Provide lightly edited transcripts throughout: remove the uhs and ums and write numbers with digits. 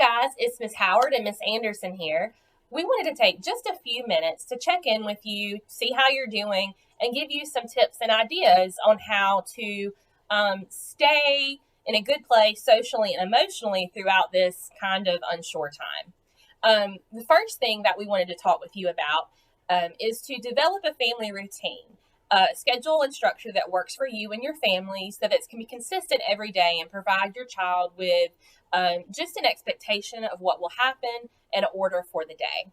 guys, it's Miss Howard and Miss Anderson here. We wanted to take just a few minutes to check in with you, see how you're doing, and give you some tips and ideas on how to stay in a good place socially and emotionally throughout this kind of unsure time. The first thing that we wanted to talk with you about is to develop a family routine. Schedule and structure that works for you and your family so that it can be consistent every day and provide your child with just an expectation of what will happen and an order for the day.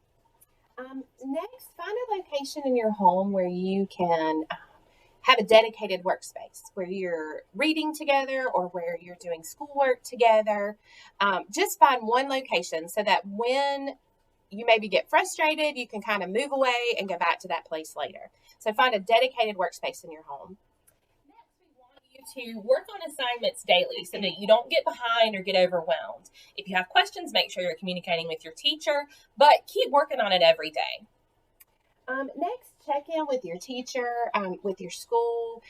Next, find a location in your home where you can have a dedicated workspace where you're reading together or where you're doing schoolwork together. Just find one location so that when you maybe get frustrated, you can kind of move away and go back to that place later. So find a dedicated workspace in your home. Next, we want you to work on assignments daily so that you don't get behind or get overwhelmed. If you have questions, make sure you're communicating with your teacher, but keep working on it every day. Next, check in with your teacher, with your school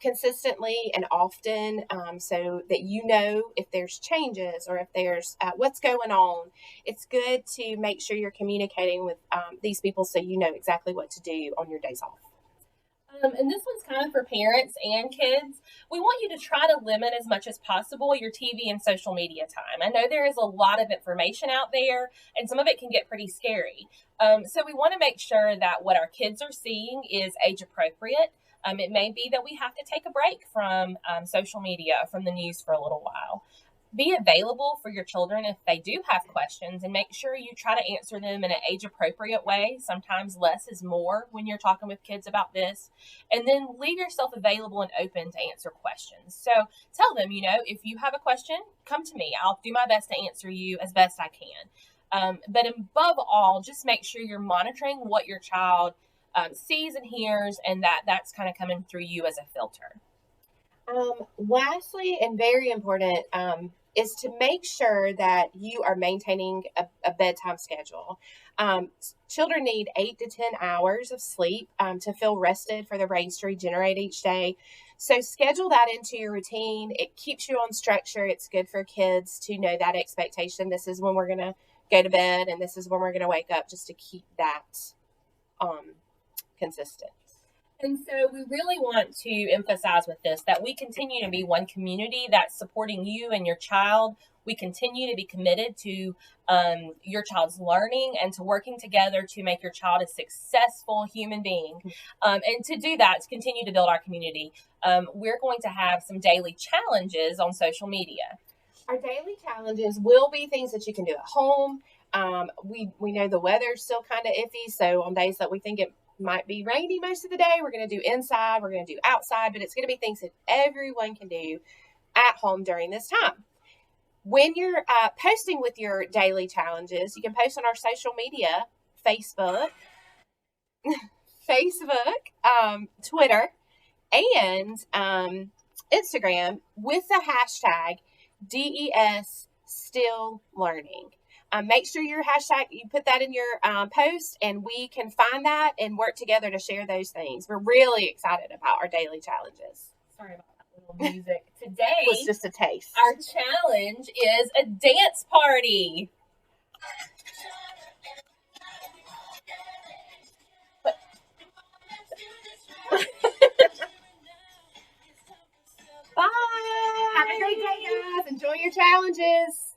consistently and often so that you know if there's changes or if there's what's going on. It's good to make sure you're communicating with these people so you know exactly what to do on your days off. And this one's kind of for parents and kids. We want you to try to limit as much as possible your TV and social media time. I know there is a lot of information out there, and some of it can get pretty scary. So we want to make sure that what our kids are seeing is age appropriate. It may be that we have to take a break from social media, from the news for a little while. Be available for your children if they do have questions and make sure you try to answer them in an age appropriate way. Sometimes less is more when you're talking with kids about this. And then leave yourself available and open to answer questions. So tell them, if you have a question, come to me. I'll do my best to answer you as best I can. But above all, just make sure you're monitoring what your child sees and hears and that's kind of coming through you as a filter. Lastly, and very important, is to make sure that you are maintaining a bedtime schedule. Children need 8 to 10 hours of sleep to feel rested for their brains to regenerate each day. So schedule that into your routine. It keeps you on structure. It's good for kids to know that expectation. This is when we're going to go to bed and this is when we're going to wake up, just to keep that consistent. And so we really want to emphasize with this that we continue to be one community that's supporting you and your child. We continue to be committed to your child's learning and to working together to make your child a successful human being. And to do that, to continue to build our community, we're going to have some daily challenges on social media. Our daily challenges will be things that you can do at home. We know the weather's still kind of iffy, so on days that we think it might be rainy most of the day, we're going to do inside, we're going to do outside, but it's going to be things that everyone can do at home during this time. When you're posting with your daily challenges, you can post on our social media, Facebook, Twitter, and Instagram with the hashtag DES Still Learning. Make sure you put that in your post, and we can find that and work together to share those things. We're really excited about our daily challenges. Sorry about that little music. Today was just a taste. Our challenge is a dance party. Bye. Have a great day, guys. Enjoy your challenges.